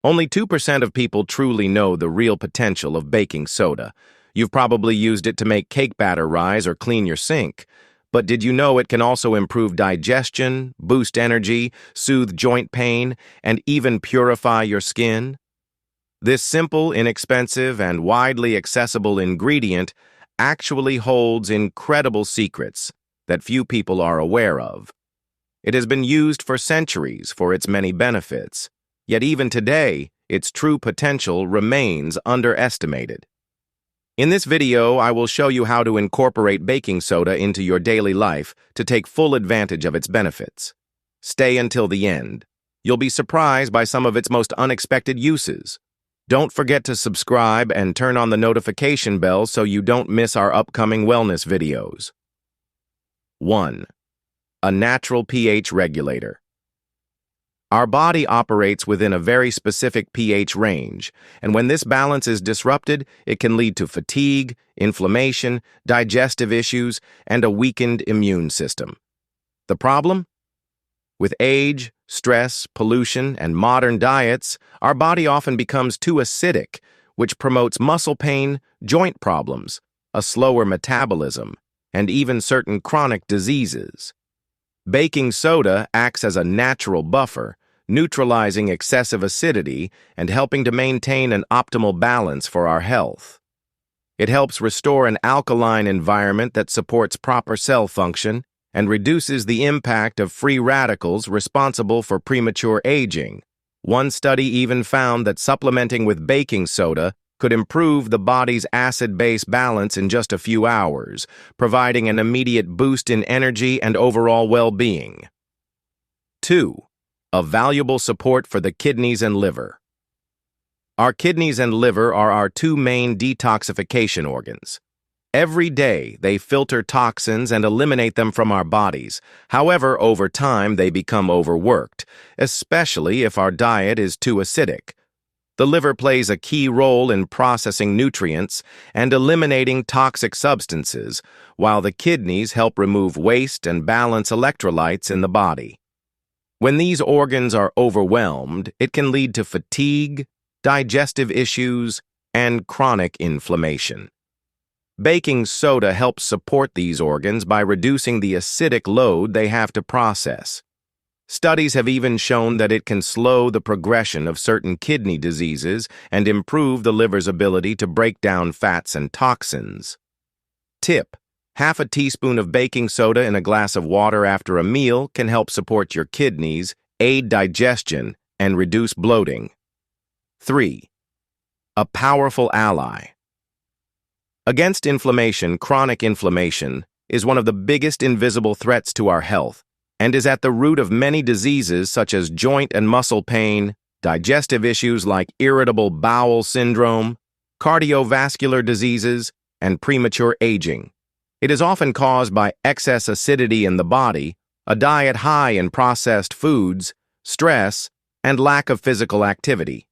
Only 2% of people truly know the real potential of baking soda. You've probably used it to make cake batter rise or clean your sink. But did you know it can also improve digestion, boost energy, soothe joint pain, and even purify your skin? This simple, inexpensive, and widely accessible ingredient actually holds incredible secrets that few people are aware of. It has been used for centuries for its many benefits, yet even today, its true potential remains underestimated. In this video, I will show you how to incorporate baking soda into your daily life to take full advantage of its benefits. Stay until the end. You'll be surprised by some of its most unexpected uses. Don't forget to subscribe and turn on the notification bell so you don't miss our upcoming wellness videos. 1. A natural pH regulator. Our body operates within a very specific pH range, and when this balance is disrupted, it can lead to fatigue, inflammation, digestive issues, and a weakened immune system. The problem? With age, stress, pollution, and modern diets, our body often becomes too acidic, which promotes muscle pain, joint problems, a slower metabolism, and even certain chronic diseases. Baking soda acts as a natural buffer, neutralizing excessive acidity and helping to maintain an optimal balance for our health. It helps restore an alkaline environment that supports proper cell function and reduces the impact of free radicals responsible for premature aging. One study even found that supplementing with baking soda could improve the body's acid-base balance in just a few hours, providing an immediate boost in energy and overall well-being. 2. A valuable support for the kidneys and liver. Our kidneys and liver are our two main detoxification organs. Every day, they filter toxins and eliminate them from our bodies. However, over time, they become overworked, especially if our diet is too acidic. The liver plays a key role in processing nutrients and eliminating toxic substances, while the kidneys help remove waste and balance electrolytes in the body. When these organs are overwhelmed, it can lead to fatigue, digestive issues, and chronic inflammation. Baking soda helps support these organs by reducing the acidic load they have to process. Studies have even shown that it can slow the progression of certain kidney diseases and improve the liver's ability to break down fats and toxins. Tip: half a teaspoon of baking soda in a glass of water after a meal can help support your kidneys, aid digestion, and reduce bloating. 3. A powerful ally. Against inflammation, chronic inflammation is one of the biggest invisible threats to our health and is at the root of many diseases such as joint and muscle pain, digestive issues like irritable bowel syndrome, cardiovascular diseases, and premature aging. It is often caused by excess acidity in the body, a diet high in processed foods, stress, and lack of physical activity.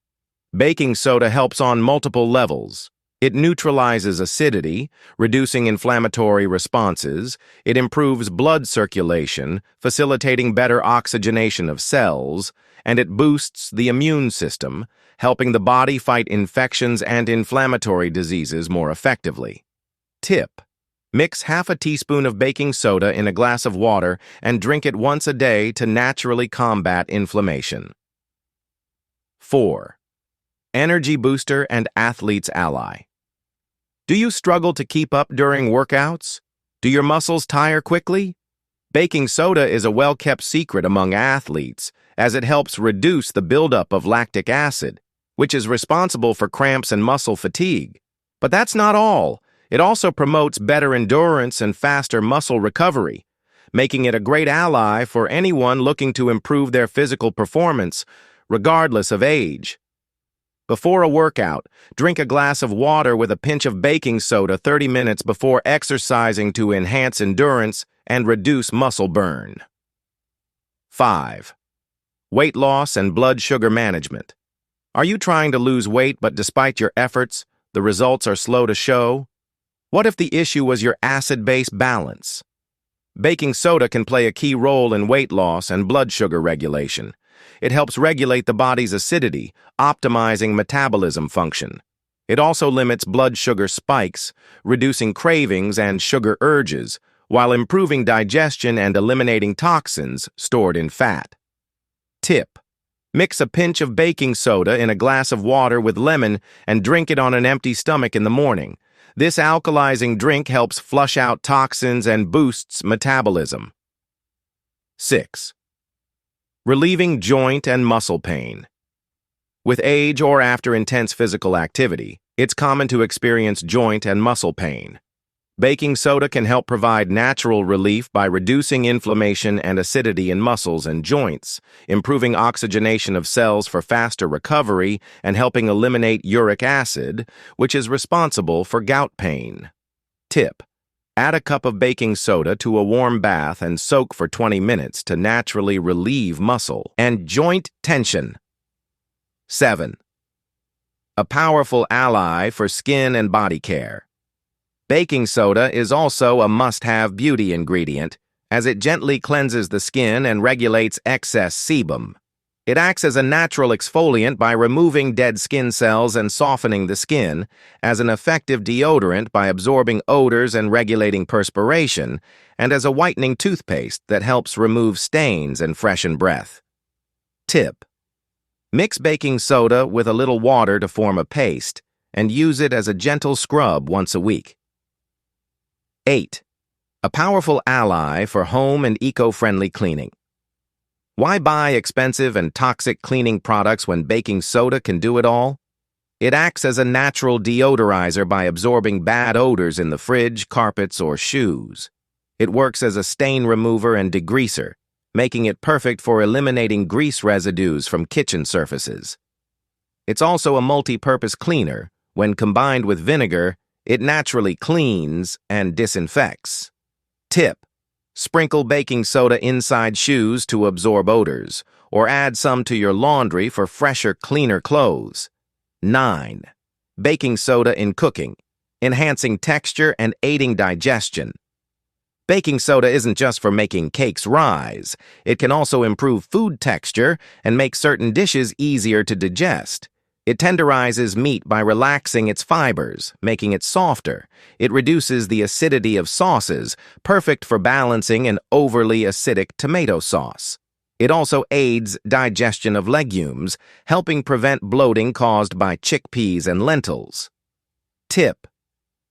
Baking soda helps on multiple levels. It neutralizes acidity, reducing inflammatory responses. It improves blood circulation, facilitating better oxygenation of cells, and it boosts the immune system, helping the body fight infections and inflammatory diseases more effectively. Tip: mix half a teaspoon of baking soda in a glass of water and drink it once a day to naturally combat inflammation. 4. Energy booster and athlete's ally. Do you struggle to keep up during workouts? Do your muscles tire quickly? Baking soda is a well-kept secret among athletes, as it helps reduce the buildup of lactic acid, which is responsible for cramps and muscle fatigue. But that's not all. It also promotes better endurance and faster muscle recovery, making it a great ally for anyone looking to improve their physical performance, regardless of age. Before a workout, drink a glass of water with a pinch of baking soda 30 minutes before exercising to enhance endurance and reduce muscle burn. 5. Weight loss and blood sugar management. Are you trying to lose weight but despite your efforts, the results are slow to show? What if the issue was your acid-base balance? Baking soda can play a key role in weight loss and blood sugar regulation, It helps regulate the body's acidity, optimizing metabolism function. It also limits blood sugar spikes, reducing cravings and sugar urges, while improving digestion and eliminating toxins stored in fat. Tip: mix a pinch of baking soda in a glass of water with lemon and drink it on an empty stomach in the morning. This alkalizing drink helps flush out toxins and boosts metabolism. 6. Relieving joint and muscle pain. With age or after intense physical activity, it's common to experience joint and muscle pain. Baking soda can help provide natural relief by reducing inflammation and acidity in muscles and joints, improving oxygenation of cells for faster recovery, and helping eliminate uric acid, which is responsible for gout pain. Tip: add a cup of baking soda to a warm bath and soak for 20 minutes to naturally relieve muscle and joint tension. 7. A powerful ally for skin and body care. Baking soda is also a must-have beauty ingredient, as it gently cleanses the skin and regulates excess sebum. It acts as a natural exfoliant by removing dead skin cells and softening the skin, as an effective deodorant by absorbing odors and regulating perspiration, and as a whitening toothpaste that helps remove stains and freshen breath. Tip: mix baking soda with a little water to form a paste, and use it as a gentle scrub once a week. 8. A powerful ally for home and eco-friendly cleaning. Why buy expensive and toxic cleaning products when baking soda can do it all? It acts as a natural deodorizer by absorbing bad odors in the fridge, carpets, or shoes. It works as a stain remover and degreaser, making it perfect for eliminating grease residues from kitchen surfaces. It's also a multi-purpose cleaner. When combined with vinegar, it naturally cleans and disinfects. Tip: sprinkle baking soda inside shoes to absorb odors, or add some to your laundry for fresher, cleaner clothes. 9. Baking soda in cooking, enhancing texture and aiding digestion. Baking soda isn't just for making cakes rise. It can also improve food texture and make certain dishes easier to digest. It tenderizes meat by relaxing its fibers, making it softer. It reduces the acidity of sauces, perfect for balancing an overly acidic tomato sauce. It also aids digestion of legumes, helping prevent bloating caused by chickpeas and lentils. Tip: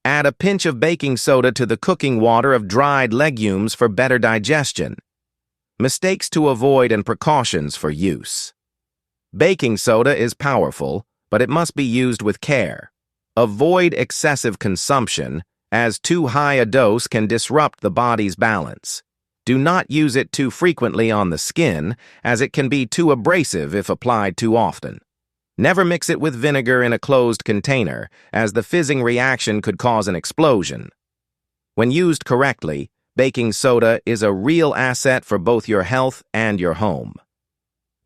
add a pinch of baking soda to the cooking water of dried legumes for better digestion. Mistakes to avoid and precautions for use. Baking soda is powerful, but it must be used with care. Avoid excessive consumption, as too high a dose can disrupt the body's balance. Do not use it too frequently on the skin, as it can be too abrasive if applied too often. Never mix it with vinegar in a closed container, as the fizzing reaction could cause an explosion. When used correctly, baking soda is a real asset for both your health and your home.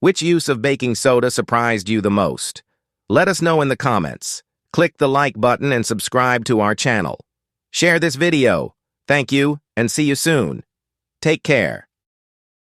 Which use of baking soda surprised you the most? Let us know in the comments. Click the like button and subscribe to our channel. Share this video. Thank you, and see you soon. Take care.